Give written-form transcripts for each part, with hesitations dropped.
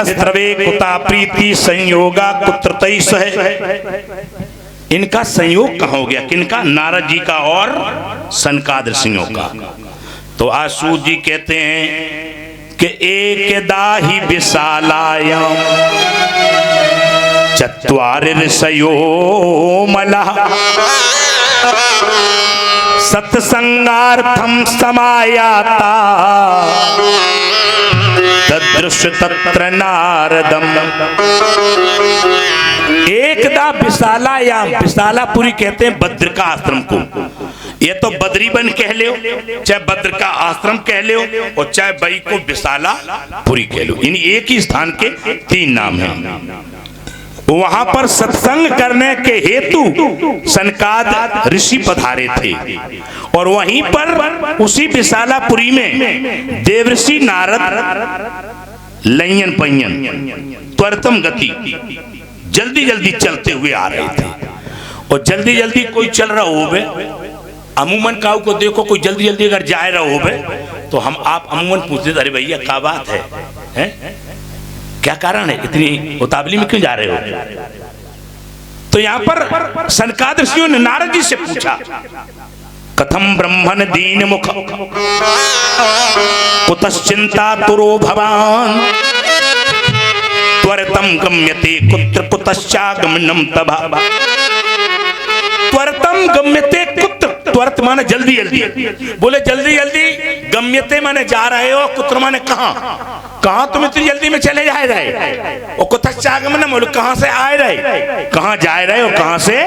ध्रवे कुता प्रीति संयोगा कुत्रतई सह। इनका संयोग कहाँ हो गया? किनका? नारद जी का और सनकादिक ऋषियों का। तो आशु जी कहते हैं कि एक दाही विशालायाम चत्वारि ऋषयो मलः सत्संगार्थम समायाता तदृश तत्र नारदम। एकदा विशालायाम, विशालापुरी कहते हैं बद्र का आश्रम को। ये तो बद्रीवन कह लो, चाहे बद्र का आश्रम कह लो, और चाहे बई को विशालापुरी कह लो। इन एक ही स्थान के तीन नाम हैं। वहां पर सत्संग करने के हेतु सनकाद ऋषि पधारे थे, और वहीं पर उसी विशालापुरी में देवर्षि नारद लयन पयन त्वरतम गति जल्दी जल्दी चलते हुए आ रहे थे। और जल्दी जल्दी कोई चल रहा हो, अमूमन काऊ को देखो, कोई जल्दी जल्दी अगर जा रहा हो तो हम आप अमूमन पूछते, अरे भैया क्या बात है? क्या कारण है, इतनी उतावली में क्यों जा रहे हो? तो यहाँ पर सनकादिक ऋषियों ने नारद जी से पूछा, कथम ब्रह्मण दीन मुख कुतश्चिंता तुरो भवान त्वरतम गम्यते कुत्र कुतश्चागमनम तभा। त्वरतम गम्यते कुत्र, त्वरत माने जल्दी जल्दी, बोले जल्दी जल्दी, गम्यते माने जा रहे हो, कुत्र माने कहाँ, कहाँ तुम इतनी जल्दी में चले जा रहे, और कुतश्चागमनम बोले कहाँ से आए रहे, कहाँ जा रहे हो, कहाँ से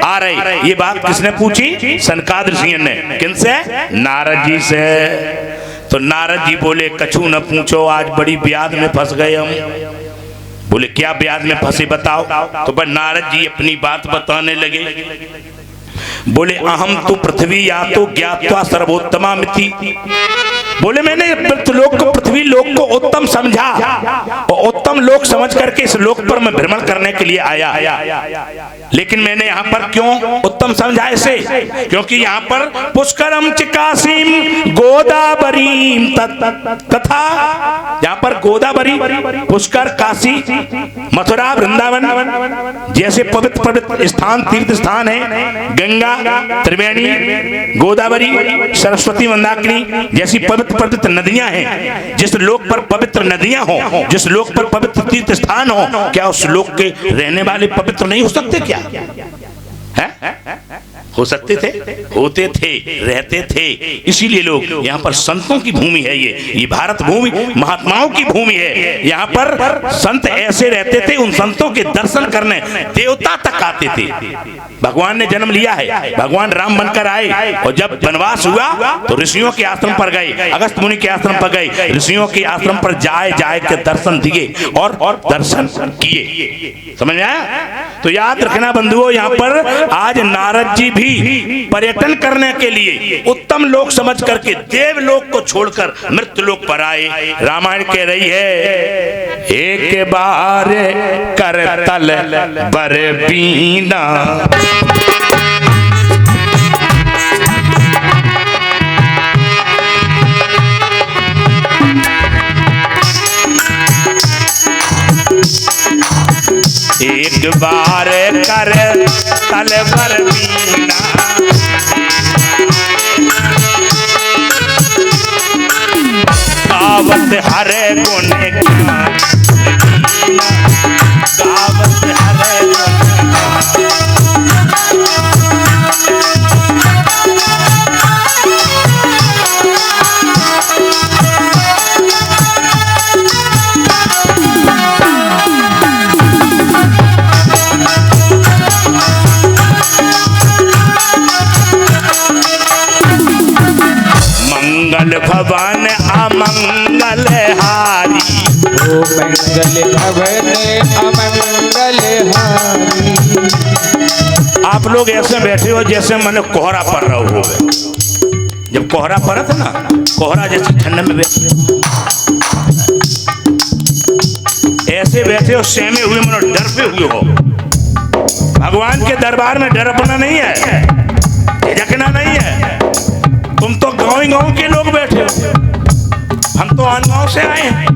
आ रहे। ये बात किसने पूछी? सनकादिक ऋषि ने। किनसे? नारद जी से। तो नारद जी बोले कछु न पूछो, आज बड़ी ब्याद में फंस गए हम। बोले क्या ब्याज में फंसे बताओ? तो बस नारद जी अपनी बात बताने लगे। बोले अहम तो पृथ्वी या तो ज्ञात्वा सर्वोत्तमा मिति। बोले मैंने लोक को, पृथ्वी लोक को उत्तम समझा, और उत्तम लोक समझ करके इस लोक पर मैं भ्रमण करने के लिए आया। लेकिन मैंने यहाँ पर क्यों उत्तम समझा इसे? क्योंकि यहाँ पर पुष्करम चिकासीम गोदावरीम तथा, यहाँ पर गोदावरी, पुष्कर, काशी, मथुरा, वृंदावन जैसे पवित्र पवित्र स्थान, तीर्थ स्थान है। गंगा, त्रिवेणी, गोदावरी, सरस्वती, मंदाकिनी जैसी पवित्र पवित्र नदियां हैं। जिस लोक पर पवित्र नदियां हो, जिस लोक पर पवित्र तीर्थ स्थान हो, क्या उस लोक के रहने वाले पवित्र नहीं हो सकते? क्या है? हो सकते थे, होते थे, रहते थे। इसीलिए लोग, यहाँ पर संतों की भूमि है, ये भारत भूमि महात्माओं की भूमि है। यहाँ पर संत ऐसे रहते थे, उन संतों के दर्शन करने देवता तक आते थे। भगवान ने जन्म लिया है, भगवान राम बनकर आए, और जब वनवास हुआ तो ऋषियों के आश्रम पर गए, अगस्त मुनि के आश्रम पर गए, ऋषियों के आश्रम पर जाए के दर्शन दिए और दर्शन किए। समझ में आया? तो याद रखना बंधुओं, यहाँ पर आज नारद जी भी पर्यटन करने के लिए उत्तम लोक समझ करके देवलोक को छोड़कर मृत्यु लोक पर आए। रामायण कह रही है, एक बार कर तल बर बीना एक बार कर तल बर बीना गावत हरे गुण गावत हरे मंगल भवन अमंगल हारी, ओ मंगल भवन अमंगल हारी। आप लोग ऐसे बैठे हो जैसे मैंने कोहरा पड़ रहा हो। जब कोहरा पड़ा था ना, कोहरा जैसे ठंड में बैठे ऐसे बैठे हो, सहमे हुए मनो डरते हुए हो। भगवान के दरबार में डरपना नहीं है, झिझकना नहीं है। तुम तो गाँव के लोग बैठे हो, हम तो आन गाँव से आए हैं।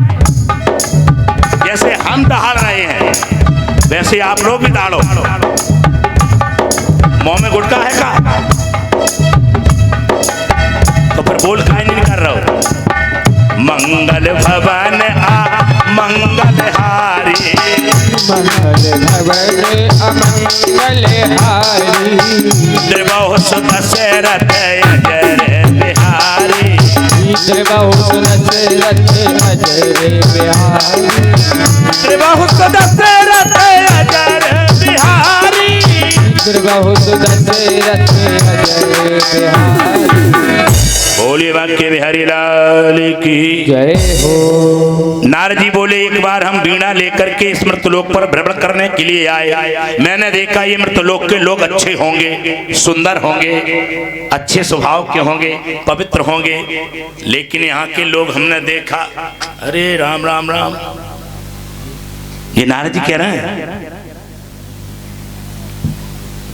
जैसे हम दहाड़ रहे हैं, वैसे आप लोग भी दहाड़ो। मुंह में गुटका है का, तो फिर बोल काहे नहीं कर रहे हो? मंगल भवन आ मंगल हारी, मंगल भवन अमंगल हारी, द्रवहु सुत दशरथ अजर बिहारी, द्रवहु सुत दशरथ अजर बिहारी, द्रवहु सुत दशरथ अजर बिहारी, द्रवहु सुत दशरथ अजर बिहारी। बोलिए वाक्य बिहारी लाल की जय हो। नारद जी बोले, एक बार हम वीणा लेकर के इस मृतलोक पर भ्रमण करने के लिए आए। मैंने देखा ये मृतलोक के लोग अच्छे होंगे, सुंदर होंगे, अच्छे स्वभाव के होंगे, पवित्र होंगे, लेकिन यहाँ के लोग हमने देखा, अरे राम राम राम। ये नारद जी कह रहे हैं,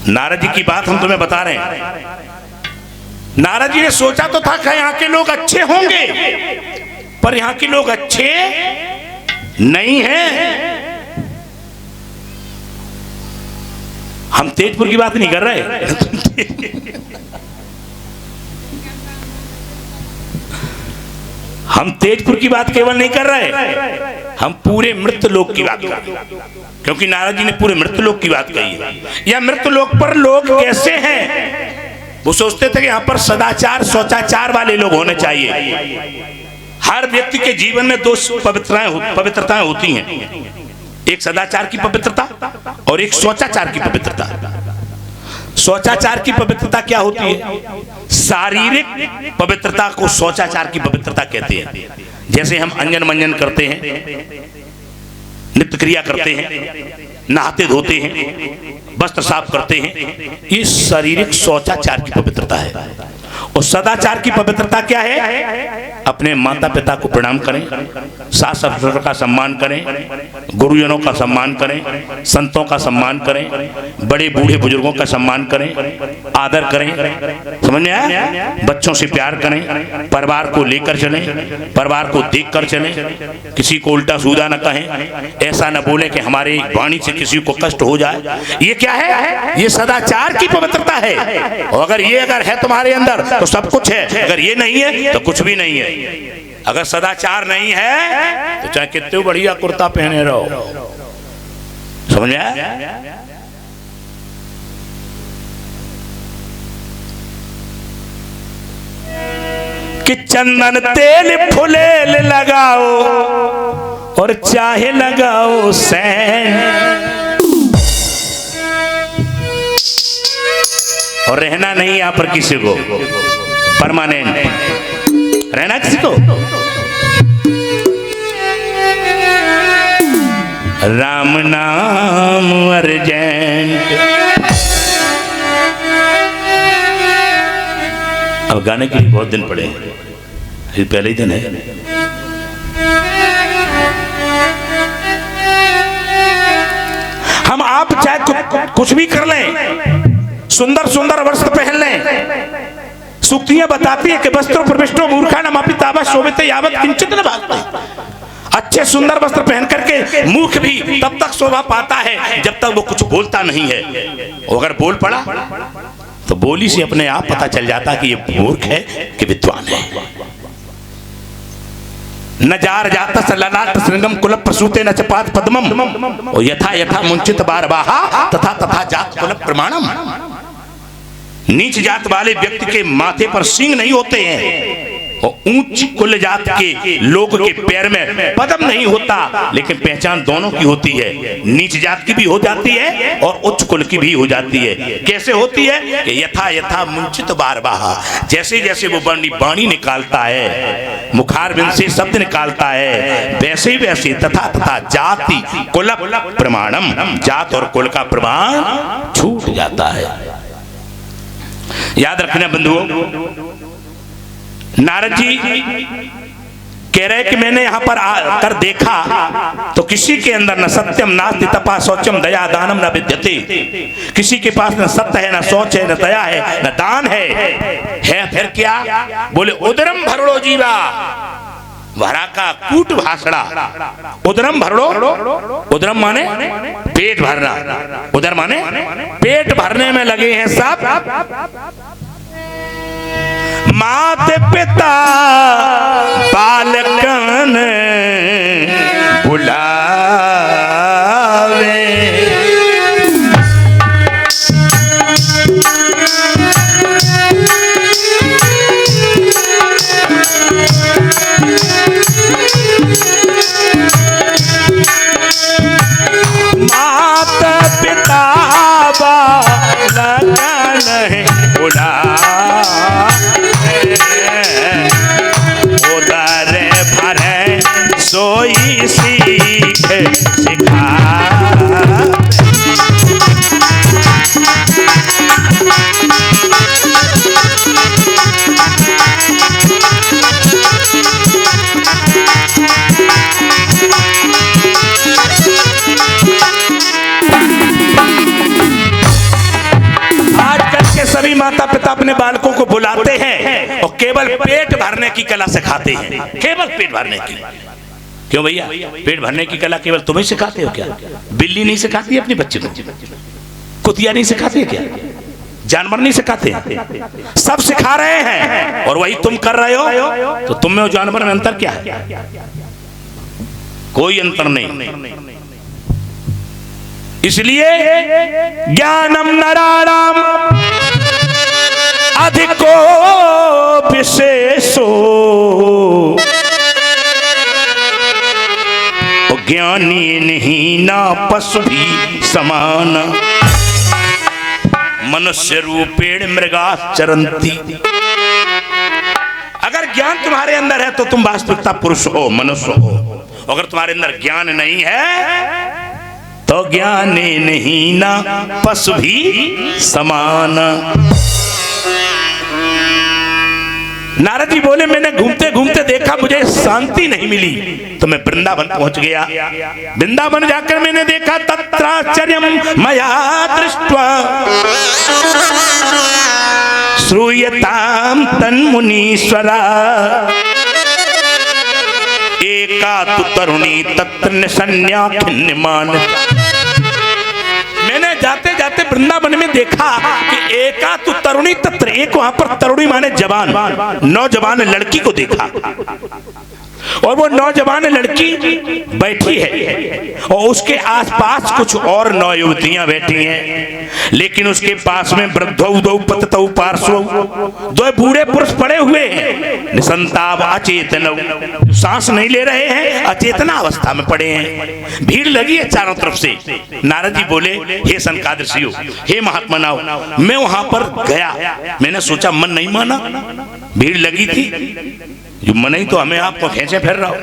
नारद जी की बात हम तुम्हें बता रहे हैं। नारद जी ने सोचा तो था कि यहाँ के लोग अच्छे होंगे, पर यहाँ के लोग अच्छे नहीं हैं। हम तेजपुर की बात नहीं कर रहे, हम तेजपुर की बात केवल नहीं कर रहे, हम पूरे मृतलोक की बात कर रहे हैं, क्योंकि नारद जी ने पूरे मृतलोक की बात कही है। या मृतलोक पर लोग कैसे हैं? वो सोचते थे कि यहाँ पर सदाचार शौचाचार वाले लोग होने चाहिए। हर व्यक्ति के जीवन में दो पवित्रताएं होती हैं, एक सदाचार की पवित्रता और एक शौचाचार की पवित्रता। शौचाचार की पवित्रता क्या होती है? शारीरिक पवित्रता को शौचाचार की पवित्रता कहते हैं। जैसे हम अंजन मंजन करते हैं, नित्य क्रिया करते हैं, नहाते धोते हैं, वस्त्र साफ करते हैं, ये शारीरिक शौचाचार की पवित्रता है। और सदाचार की पवित्रता क्या है? अपने माता पिता को प्रणाम करें, सास ससुर का सम्मान करें, गुरुजनों का सम्मान करें, संतों का सम्मान करें, बड़े बूढ़े बुजुर्गों का सम्मान करें, आदर करें, समझ में आया? बच्चों से प्यार करें, परिवार को लेकर चलें, परिवार को देख कर चलें, किसी को उल्टा सीधा न कहें, ऐसा न बोले कि हमारी वाणी से किसी को कष्ट हो जाए। ये क्या है? ये सदाचार की पवित्रता है। और अगर ये है तुम्हारे अंदर तो सब कुछ है, अगर ये नहीं है तो कुछ भी नहीं है। अगर सदाचार नहीं है तो चाहे कितने बढ़िया कुर्ता पहने रहो, समझ में आया? कि चंदन तेल फुलेल लगाओ और चाहे लगाओ सैन, और रहना नहीं यहाँ पर किसी को, परमानेंट रहना किसी को। राम नाम अर्जेंट। अब गाने के लिए बहुत दिन पड़े, ये पहले ही दिन है। हम आप चाहे कुछ भी कर लें, सुंदर सुंदर वस्त्र पहन लें, सूक्तियां बताती है कि वस्त्रों प्रविष्टो मूर्खाणामपि तावत् शोभिते यावत् किंचित् न भासते। अच्छे सुंदर वस्त्र पहन करके मूर्ख भी तब तक शोभा पाता है जब तक वो कुछ बोलता नहीं है। अगर बोल पड़ा तो बोली से अपने आप पता चल जाता कि ये मूर्ख है कि विद्वान है। न जार जातस ललाट श्रृंगम कुल प्रसूते न च पाद पद्मम यथा यथा मुंचित बारबाहा तथा तथा जात कुल प्रमाणम। नीच जात वाले व्यक्ति के माथे पर सींग नहीं होते हैं और ऊंच कुल जात के लोग के पैर में पद्म नहीं होता, लेकिन पहचान दोनों की होती है। नीच जात की भी हो जाती है और उच्च कुल की भी हो जाती है। कैसे होती है कि यथा यथा मुंचित बारबाहा, जैसे जैसे वो बाणी निकालता है, मुखारबिंद से शब्द निकालता है, वैसे वैसे तथा तथा जाति कुल प्रमाणम, जात और कुल का प्रमाण छूट जाता है। याद रखना बंधुओं, नारद जी कह रहे कि मैंने यहां पर आकर देखा तो किसी के अंदर न सत्यम नास्ति तपा शौचम दया दानम न विद्यते। किसी के पास न सत्य है, न शौच है, न दया है, न दान है फिर क्या? बोले उदरम भरणो जीवा, भरा का कूट भाषड़ा, उदरम भरड़ो, उदरम माने पेट भरना, उदर माने पेट भरने में लगे हैं सब। माते पिता बालकन बुलावे, माता पिता बालकन बुलावे, उदर भरे सोई सीख सिखा। सभी माता पिता अपने बालकों को बुलाते हैं और केवल पेट भरने की कला सिखाते हैं, केवल पेट भरने की। क्यों भैया, पेट भरने की कला केवल तुम्हें सिखाते हो क्या? बिल्ली नहीं सिखाती अपने बच्चे को? कुतिया नहीं सिखाती क्या? जानवर नहीं सिखाते? सब सिखा रहे हैं और वही तुम कर रहे हो। तो तुम में और जानवर में अंतर क्या है? कोई अंतर नहीं। इसलिए ज्ञानम नराणाम अधिको विशेषो, ज्ञानी नहीं ना पशु भी समान, मनुष्य रूपेण मृगाचरन्ति। अगर ज्ञान तुम्हारे अंदर है तो तुम वास्तविकता पुरुष हो, मनुष्य हो। अगर तुम्हारे अंदर ज्ञान नहीं है तो ज्ञानी नहीं ना पशु भी समान। नारद जी बोले मैंने घूमते घूमते देखा, मुझे शांति नहीं मिली तो मैं वृंदावन पहुंच गया। वृंदावन जाकर मैंने देखा तत्राचर्यम मया दृष्ट्वा श्रूयताम तन्मुनीश्वरा, एका तु तरुणी तत्र निसन्या खिन्नमान। मैंने जाते जाते वृंदावन में देखा कि एका तु तरुणी तत्र, एक वहां पर तरुणी माने जवान, नौजवान लड़की को देखा और वो नौजवान लड़की बैठी है और उसके आसपास कुछ और नौ युवतियां बैठी हैं, लेकिन उसके पास में वृद्धौ दौ पततौ पार्श्वौ, दो बूढ़े पुरुष पड़े हुए हैं, निसंताव अचेतनौ, सांस नहीं ले रहे हैं, अचेतना अवस्था में पड़े हैं। भीड़ लगी है चारों तरफ से। नारद जी बोले हे सनकादृषियों, हे महात्मनाओ, मैं वहां पर गया, मैंने सोचा मन नहीं माना, भीड़ लगी थी, जो मन ही तो हमें आपको खींचे फिर रहा हो।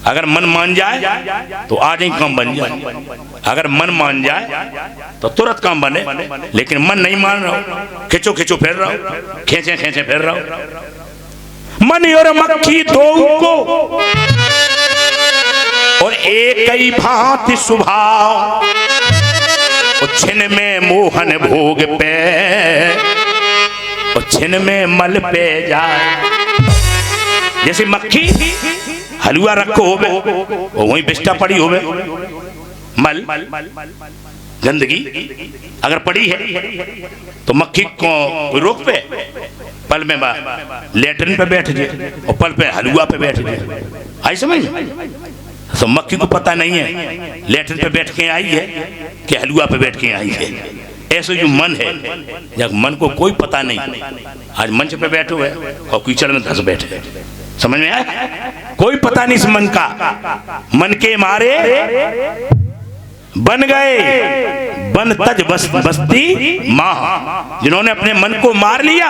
अगर मन मान जाए तो आज ही काम बन जाए, अगर मन मान जाए तो तुरंत काम बने, लेकिन मन नहीं मान रहा, खींचो खींचो फिर रहा हो, खींचे खींचे फिर रहा हो। मन और मक्खी दो को और एक ही भांति स्वभाव, छिन में मोहन भोग पे और छिन में मल पे जाए। जैसे मक्खी हलवा रखो होवे और वहीं बिस्टा पड़ी होवे, मल गंदगी अगर पड़ी है तो मक्खी को रोक पे पल में लेटरिन पे बैठ जाए और पल पे हलवा पे बैठ जाए। आई समझ? तो मक्खी को पता नहीं है लेटरिन पे बैठ के आई है कि हलवा पे बैठ के आई है। ऐसे जो मन है, जब मन को कोई पता नहीं, आज मंच पे बैठे हुए और कीचड़ में धंस बैठे, समझ में आया? कोई पता नहीं इस मन का। मन के मारे बन गए बन तज बस्ती माँ, जिन्होंने अपने मन को मार लिया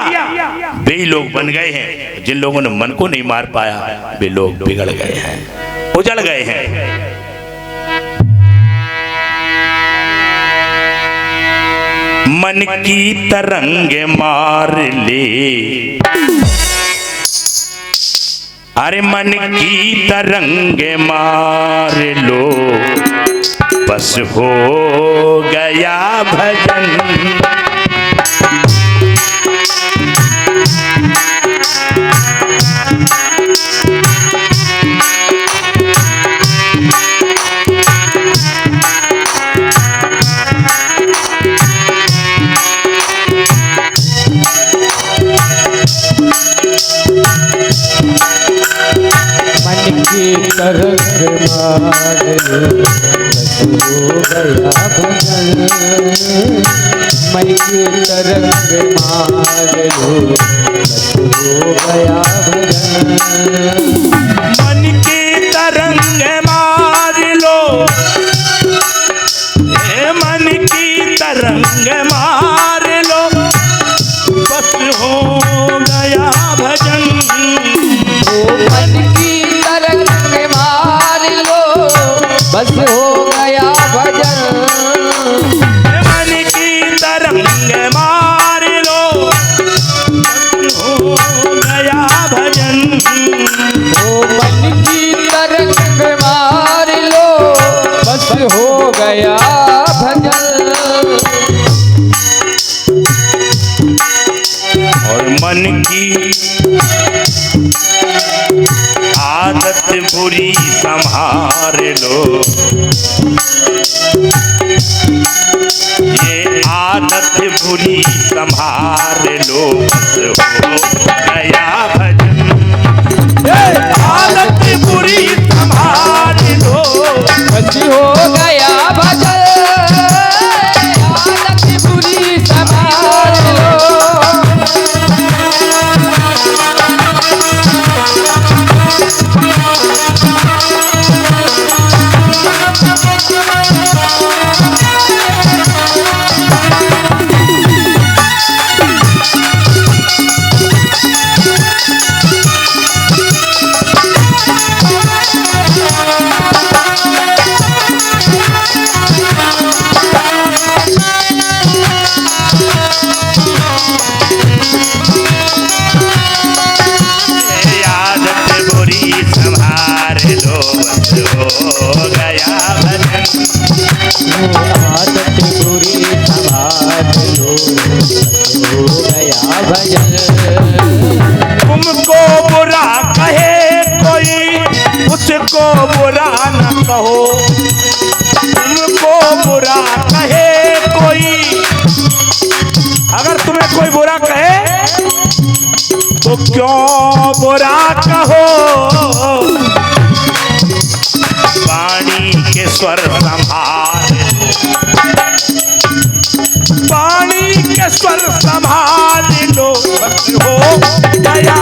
वे ही लोग बन गए हैं। जिन लोगों ने मन को नहीं मार पाया वे लोग बिगड़ गए हैं, उजड़ गए हैं। मन की तरंग मार ले, अरे मन की तरंग मार लो, बस हो गया भजन। लो बस हो गया भजन मन की तरंग मार लो बस हो गया भजन मन की तरंग मार लो, मन की तरंग मार लो, बस हो गया भजन। ओ मन की तरंग मार लो बस हो गया भजन मन की तरंग मार लो, बस हो गया भजन। ओ मन की तरंग मार लो बस हो गया भजन और मन की आदत बुरी संभार लो, ये आदत बुरी संभार लो, बस हो गया भजन। ये आदत बुरी संभार लो, बस हो गया भजन आदत बुरी संभाल लो ये आदत बुरी संभार लो, बस हो गया भजन। आदत बुरी संभाल लो हो गया भजन तुमको बुरा कहे कोई उसको बुरा न कहो, तुमको बुरा कहे कोई, अगर तुम्हें कोई बुरा कहे तो क्यों बुरा कहो, वाणी के स्वर संभाल लो, वाणी के स्वर संभाल लो, बस हो गया